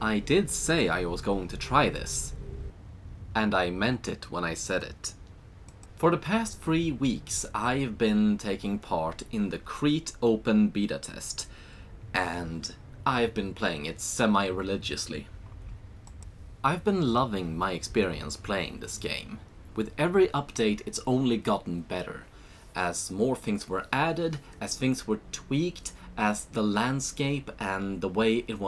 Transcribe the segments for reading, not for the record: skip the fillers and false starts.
I did say I was going to try this, and I meant it when I said it. For the past 3 weeks, I've been taking part in the CRETE open beta test, and I've been playing it semi-religiously. I've been loving my experience playing this game. With every update, it's only gotten better, as more things were added, as things were tweaked, as the landscape and the way it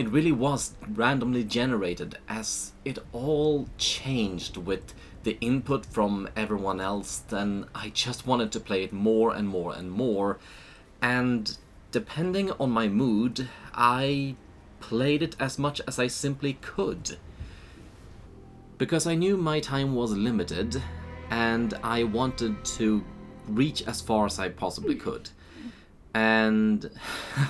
really was randomly generated, as it all changed with the input from everyone else. Then I just wanted to play it more and more and more, and depending on my mood, I played it as much as I simply could. Because I knew my time was limited, and I wanted to reach as far as I possibly could. And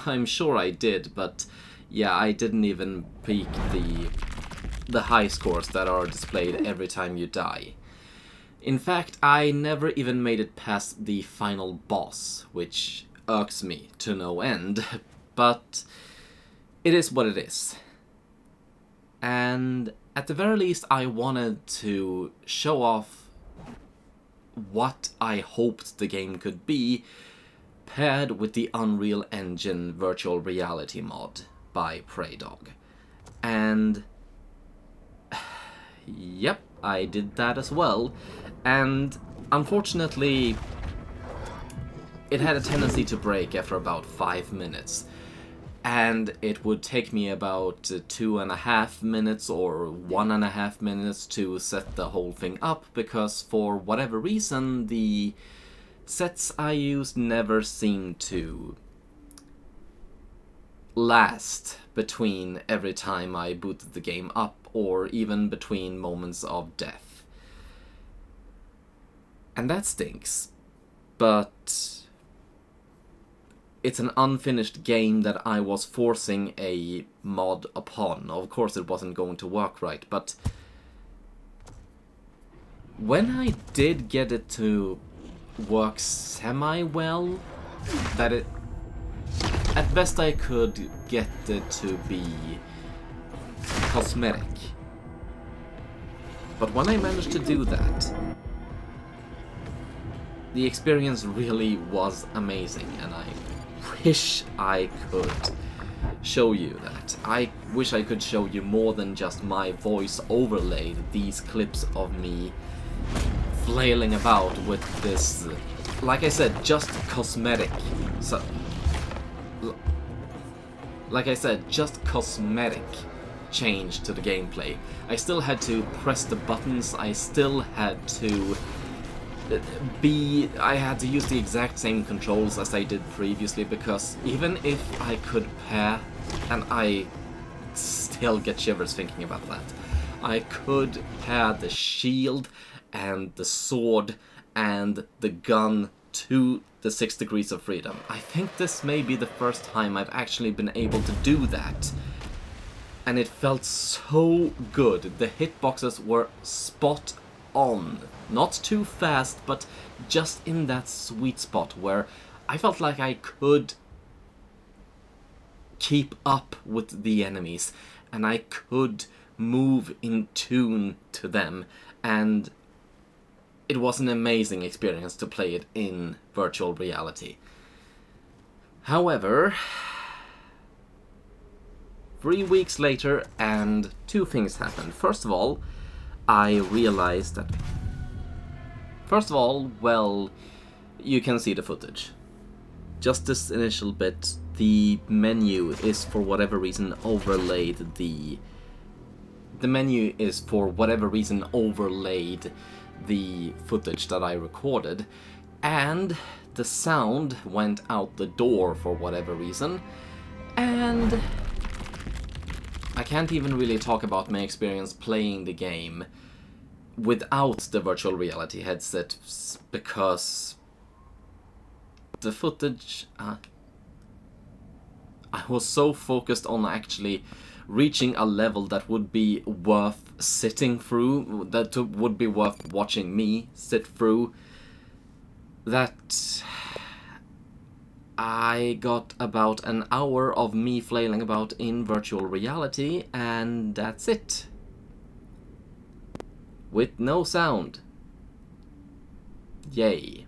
I'm sure I did, but yeah, I didn't even peak the high scores that are displayed every time you die. In fact, I never even made it past the final boss, which irks me to no end, but it is what it is. And at the very least, I wanted to show off what I hoped the game could be, paired with the Unreal Engine virtual reality mod by Preydog. And yep, I did that as well. And unfortunately, it had a tendency to break after about 5 minutes. And it would take me about 2.5 minutes or 1.5 minutes to set the whole thing up, because for whatever reason, the sets I used never seemed to last between every time I booted the game up, or even between moments of death. And that stinks, but it's an unfinished game that I was forcing a mod upon. Of course it wasn't going to work right, but when I did get it to work semi-well, that it, at best I could get it to be cosmetic. But when I managed to do that, the experience really was amazing, and I wish I could show you that. I wish I could show you more than just my voice overlaid these clips of me flailing about with this, like I said, just cosmetic. So, like I said, just cosmetic change to the gameplay. I still had to press the buttons, I still had to I had to use the exact same controls as I did previously, because even if I could pair, and I still get shivers thinking about that, I could pair the shield and the sword and the gun to the 6 degrees of freedom. I think this may be the first time I've actually been able to do that. And it felt so good. The hitboxes were spot on. Not too fast, but just in that sweet spot where I felt like I could keep up with the enemies, and I could move in tune to them, and it was an amazing experience to play it in virtual reality. However, 3 weeks later, and 2 things happened. First of all, I realized that... First of all, well, you can see the footage. Just this initial bit, the menu is for whatever reason overlaid the menu is for whatever reason overlaid the footage that I recorded, and the sound went out the door for whatever reason, and I can't even really talk about my experience playing the game without the virtual reality headset, because the footage... I was so focused on actually reaching a level that would be worth sitting through, that would be worth watching me sit through, that I got about an hour of me flailing about in virtual reality, and that's it. With no sound. Yay.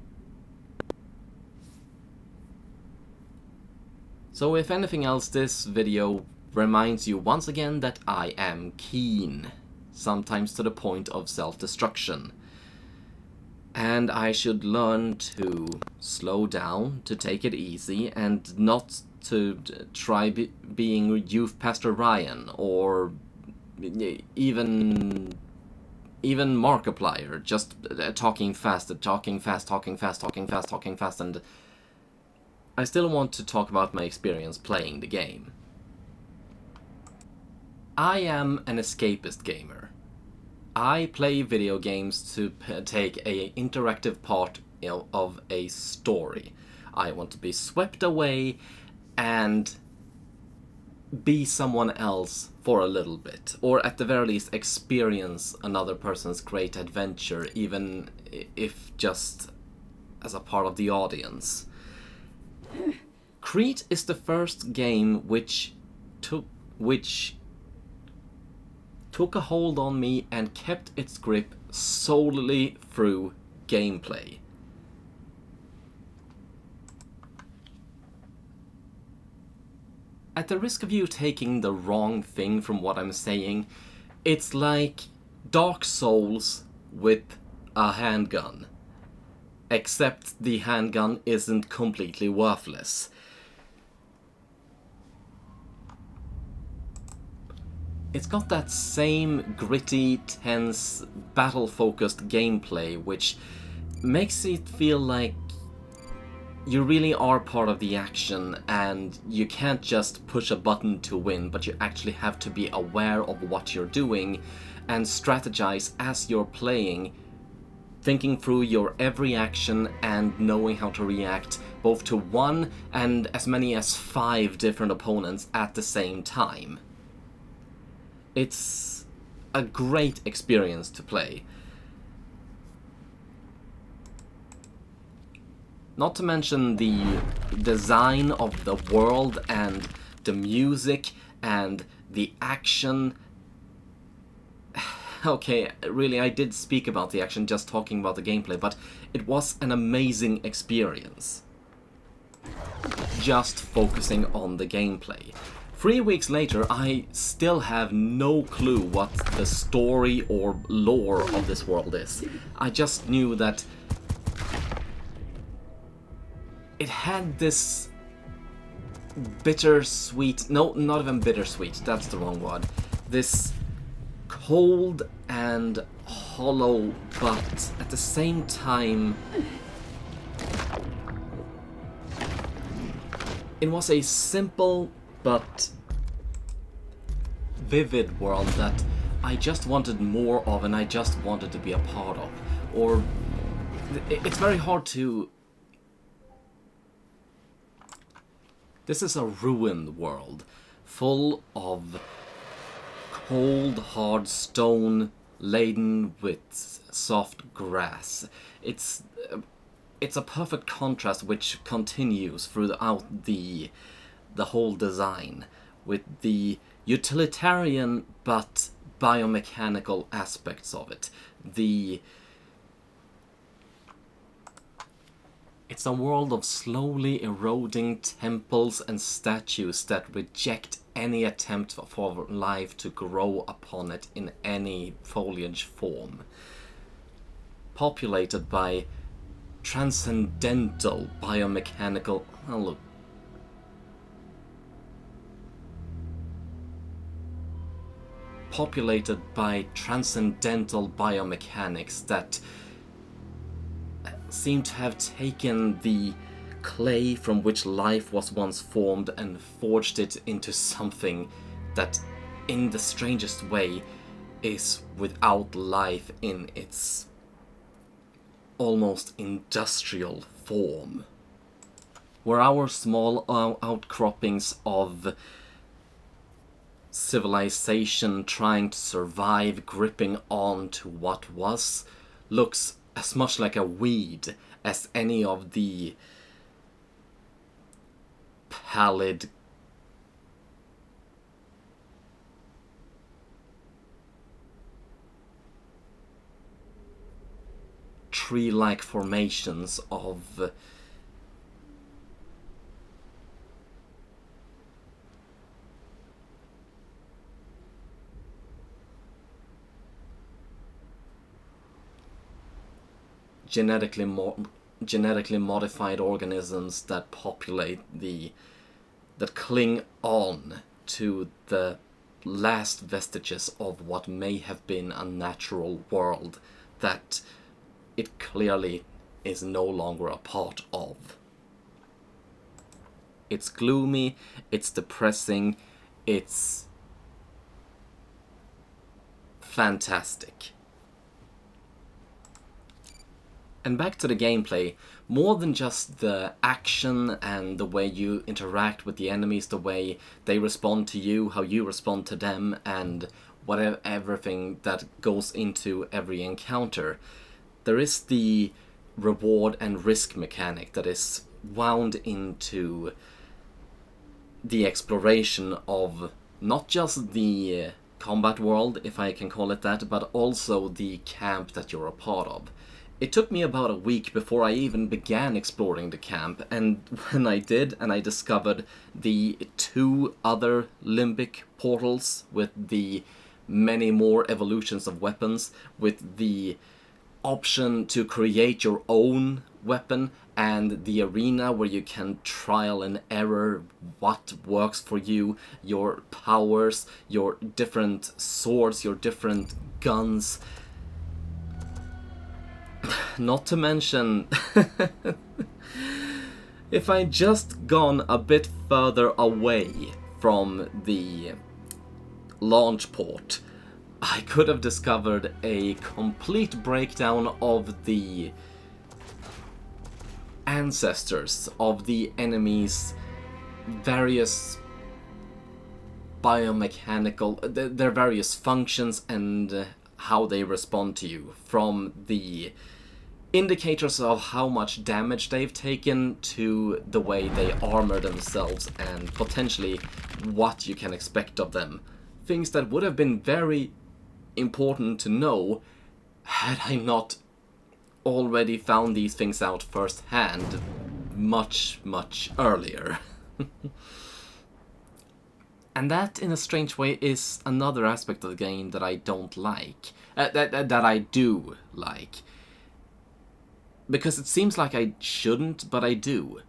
So if anything else, this video reminds you once again that I am keen, sometimes to the point of self-destruction. And I should learn to slow down, to take it easy, and not to try being Youth Pastor Ryan, or even Markiplier, just talking fast, and I still want to talk about my experience playing the game. I am an escapist gamer. I play video games to take an interactive part of a story. I want to be swept away and be someone else for a little bit, or at the very least experience another person's great adventure, even if just as a part of the audience. CRETE is the first game which took a hold on me and kept its grip solely through gameplay. At the risk of you taking the wrong thing from what I'm saying, it's like Dark Souls with a handgun. Except the handgun isn't completely worthless. It's got that same gritty, tense, battle-focused gameplay, which makes it feel like you really are part of the action, and you can't just push a button to win, but you actually have to be aware of what you're doing and strategize as you're playing, thinking through your every action and knowing how to react both to one and as many as 5 different opponents at the same time. It's a great experience to play. Not to mention the design of the world and the music and the action. Okay, really, I did speak about the action just talking about the gameplay, but it was an amazing experience. Just focusing on the gameplay. 3 weeks later, I still have no clue what the story or lore of this world is. I just knew that it had this bittersweet, no, not even bittersweet, that's the wrong word. This cold and hollow, but at the same time, it was a simple but vivid world that I just wanted more of and I just wanted to be a part of. Or it's very hard to... This is a ruined world, full of cold, hard stone laden with soft grass. It's a perfect contrast which continues throughout the whole design, with the utilitarian but biomechanical aspects of it. It's a world of slowly eroding temples and statues that reject any attempt for life to grow upon it in any foliage form. Populated by transcendental biomechanical... Oh, look. Populated by transcendental biomechanics that seem to have taken the clay from which life was once formed and forged it into something that, in the strangest way, is without life in its almost industrial form. Where our small outcroppings of civilization trying to survive, gripping on to what was, looks as much like a weed as any of the pallid tree-like formations of genetically modified organisms that populate that cling on to the last vestiges of what may have been a natural world that it clearly is no longer a part of. It's gloomy, it's depressing, it's fantastic. And back to the gameplay, more than just the action and the way you interact with the enemies, the way they respond to you, how you respond to them, and whatever everything that goes into every encounter, there is the reward and risk mechanic that is wound into the exploration of not just the combat world, if I can call it that, but also the camp that you're a part of. It took me about a week before I even began exploring the camp, and when I did, and I discovered the 2 other limbic portals with the many more evolutions of weapons, with the option to create your own weapon, and the arena where you can trial and error what works for you, your powers, your different swords, your different guns. Not to mention, if I'd just gone a bit further away from the launch port, I could have discovered a complete breakdown of the ancestors of the enemy's various biomechanical, their various functions and how they respond to you, from the indicators of how much damage they've taken to the way they armor themselves and potentially what you can expect of them. Things that would have been very important to know had I not already found these things out firsthand much, much earlier. And that, in a strange way, is another aspect of the game that I don't like. That I do like. Because it seems like I shouldn't, but I do.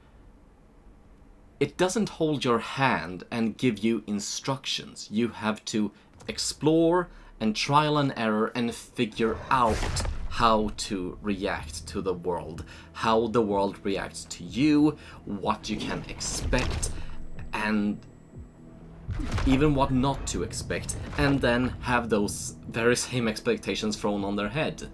It doesn't hold your hand and give you instructions. You have to explore and trial and error and figure out how to react to the world. How the world reacts to you, what you can expect, and even what not to expect, and then have those very same expectations thrown on their head.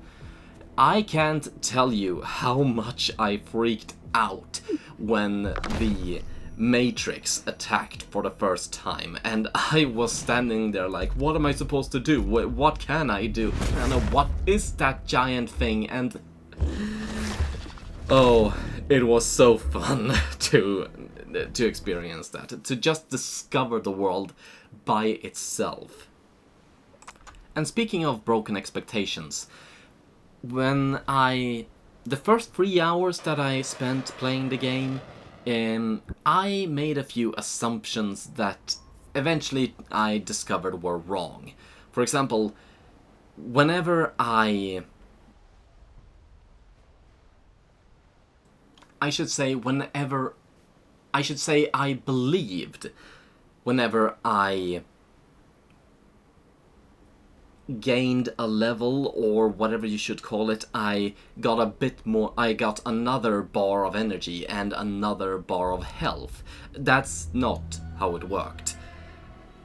I can't tell you how much I freaked out when the Matrix attacked for the first time, and I was standing there like, what am I supposed to do? What can I do? I don't know, what is that giant thing? And oh, it was so fun to experience that, to just discover the world by itself. And speaking of broken expectations, the first 3 hours that I spent playing the game, I made a few assumptions that eventually I discovered were wrong. For example, whenever I believed whenever I gained a level, or whatever you should call it, I got another bar of energy and another bar of health. That's not how it worked.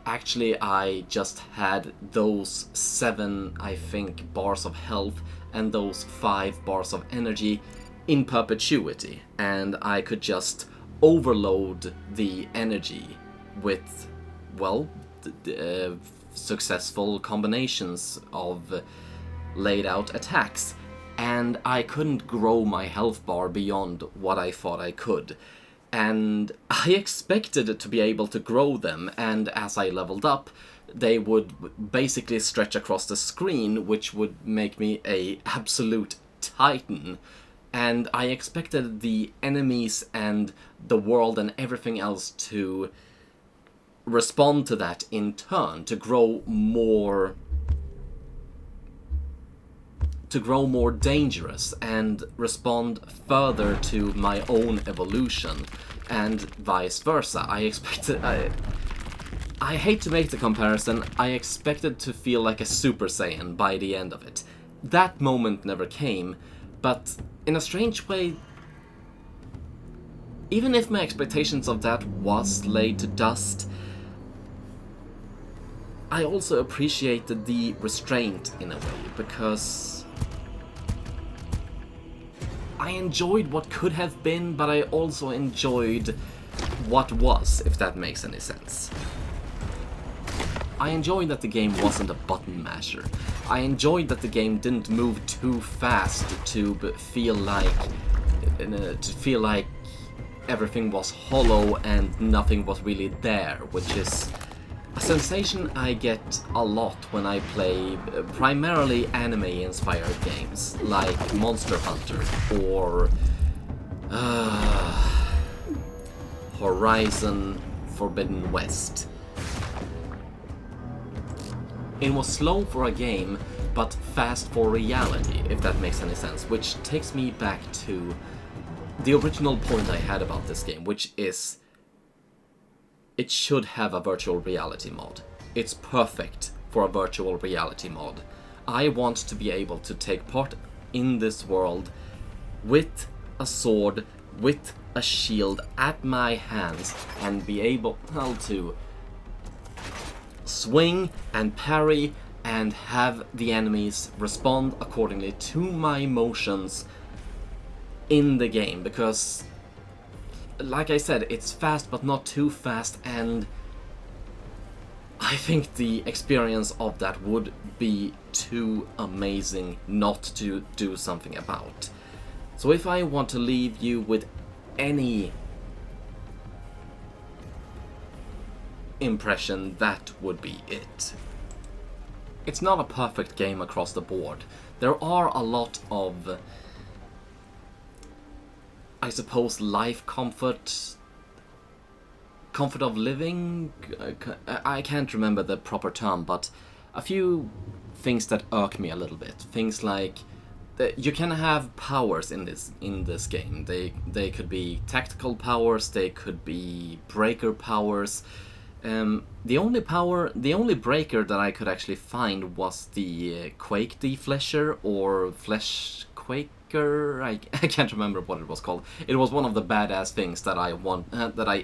Actually, I just had those 7, I think, bars of health and those 5 bars of energy in perpetuity, and I could just overload the energy with, well, successful combinations of laid out attacks, and I couldn't grow my health bar beyond what I thought I could. And I expected to be able to grow them, and as I leveled up, they would basically stretch across the screen, which would make me a absolute titan. And I expected the enemies and the world and everything else to respond to that in turn, to grow more dangerous and respond further to my own evolution, and vice versa. I hate to make the comparison, I expected to feel like a Super Saiyan by the end of it. That moment never came, but in a strange way, even if my expectations of that was laid to dust, I also appreciated the restraint in a way, because I enjoyed what could have been, but I also enjoyed what was, if that makes any sense. I enjoyed that the game wasn't a button masher. I enjoyed that the game didn't move too fast to feel like everything was hollow and nothing was really there, which is a sensation I get a lot when I play primarily anime-inspired games, like Monster Hunter or Horizon Forbidden West. It was slow for a game, but fast for reality, if that makes any sense, which takes me back to the original point I had about this game, which is it should have a virtual reality mod. It's perfect for a virtual reality mod. I want to be able to take part in this world with a sword, with a shield at my hands, and be able to swing and parry and have the enemies respond accordingly to my motions in the game, because like I said, it's fast but not too fast, and I think the experience of that would be too amazing not to do something about. So if I want to leave you with any impression, that would be it. It's not a perfect game across the board. There are a lot of, I suppose, life comfort of living, I can't remember the proper term, but a few things that irk me a little bit. Things like you can have powers in this game. They could be tactical powers, they could be breaker powers. The only breaker that I could actually find was the Quake Deflesher or Flesh Quaker. I can't remember what it was called. It was one of the badass things that I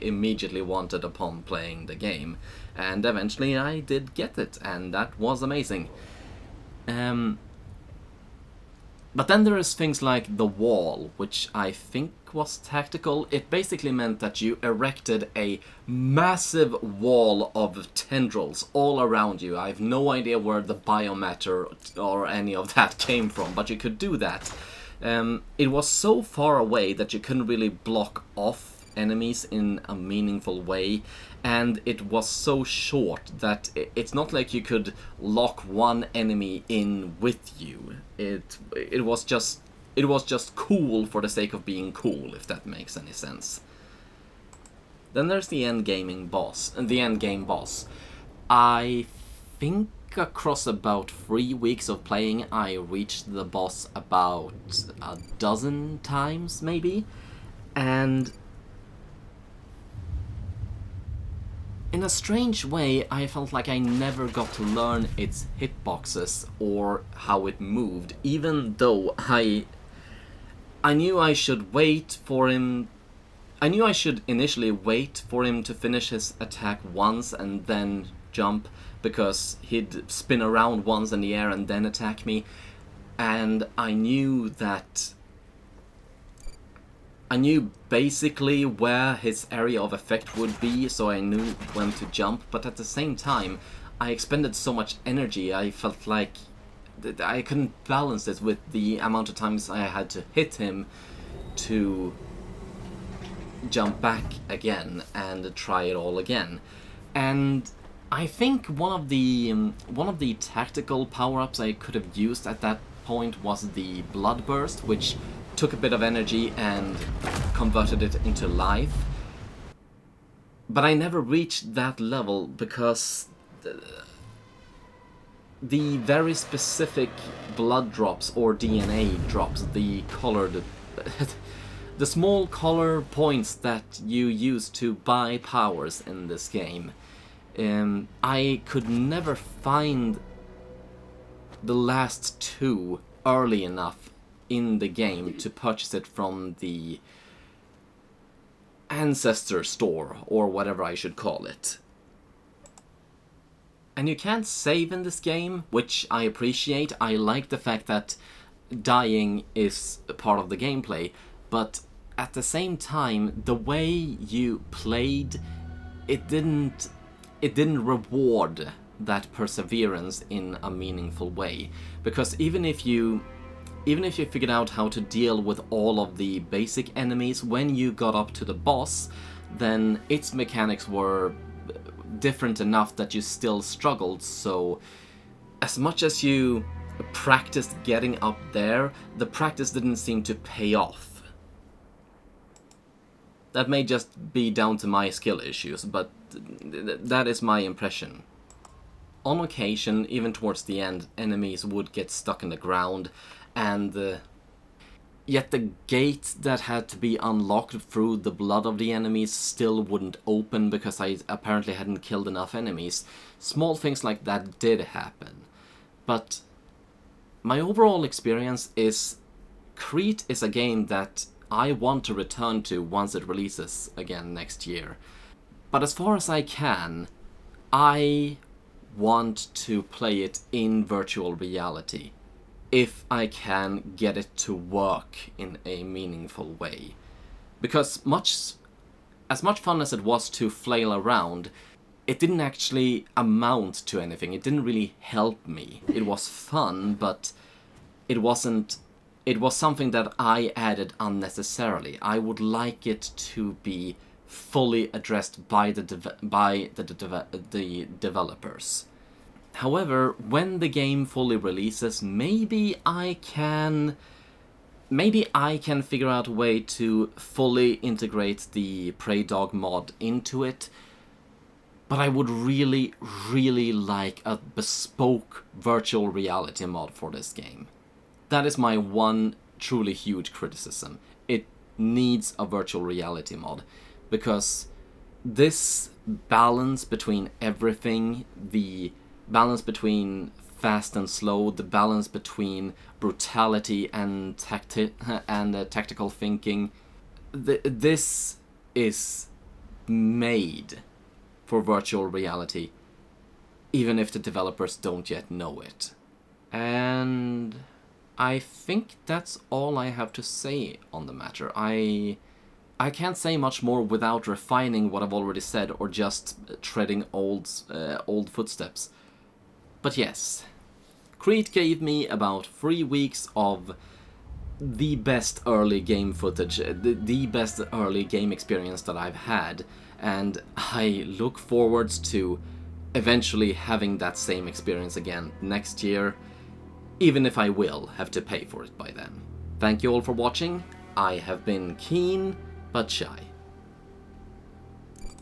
immediately wanted upon playing the game, and eventually I did get it, and that was amazing. But then there is things like the wall, which I think was tactical. It basically meant that you erected a massive wall of tendrils all around you. I have no idea where the biomatter or any of that came from, but you could do that. It was so far away that you couldn't really block off enemies in a meaningful way, and it was so short that it's not like you could lock one enemy in with you. It was just cool for the sake of being cool, if that makes any sense. Then there's the end game boss. I think across about 3 weeks of playing, I reached the boss about a dozen times, maybe, and in a strange way, I felt like I never got to learn its hitboxes or how it moved, even though I knew I should wait for him. I knew I should initially wait for him to finish his attack once and then jump, because he'd spin around once in the air and then attack me, and I knew basically where his area of effect would be, so I knew when to jump, but at the same time, I expended so much energy, I felt like I couldn't balance it with the amount of times I had to hit him to jump back again and try it all again. And I think one of the tactical power-ups I could have used at that point was the Blood Burst, which took a bit of energy and converted it into life. But I never reached that level because the very specific blood drops or DNA drops, the colored, the small color points that you use to buy powers in this game, I could never find the last two early enough in the game to purchase it from the Ancestor store, or whatever I should call it. And you can't save in this game, which I appreciate. I like the fact that dying is a part of the gameplay, but at the same time, the way you played, it didn't reward that perseverance in a meaningful way. Because even if you figured out how to deal with all of the basic enemies, when you got up to the boss, then its mechanics were different enough that you still struggled. So as much as you practiced getting up there, the practice didn't seem to pay off. That may just be down to my skill issues, but that is my impression. On occasion, even towards the end, enemies would get stuck in the ground, and yet the gate that had to be unlocked through the blood of the enemies still wouldn't open because I apparently hadn't killed enough enemies. Small things like that did happen. But my overall experience is CRETE is a game that I want to return to once it releases again next year. But as far as I can, I want to play it in virtual reality, if I can get it to work in a meaningful way. Because as much fun as it was to flail around, it didn't actually amount to anything. It didn't really help me. It was fun, but it was something that I added unnecessarily. I would like it to be fully addressed by the developers. However, when the game fully releases, maybe I can figure out a way to fully integrate the Prey Dog mod into it. But I would really, really like a bespoke virtual reality mod for this game. That is my one truly huge criticism. It needs a virtual reality mod, because this balance between everything, the balance between fast and slow, the balance between brutality and tactical thinking, this is made for virtual reality, even if the developers don't yet know it. And I think that's all I have to say on the matter. I can't say much more without refining what I've already said or just treading old footsteps. But yes, CRETE gave me about 3 weeks of the best early game footage, the best early game experience that I've had, and I look forwards to eventually having that same experience again next year, even if I will have to pay for it by then. Thank you all for watching. I have been keen but shy.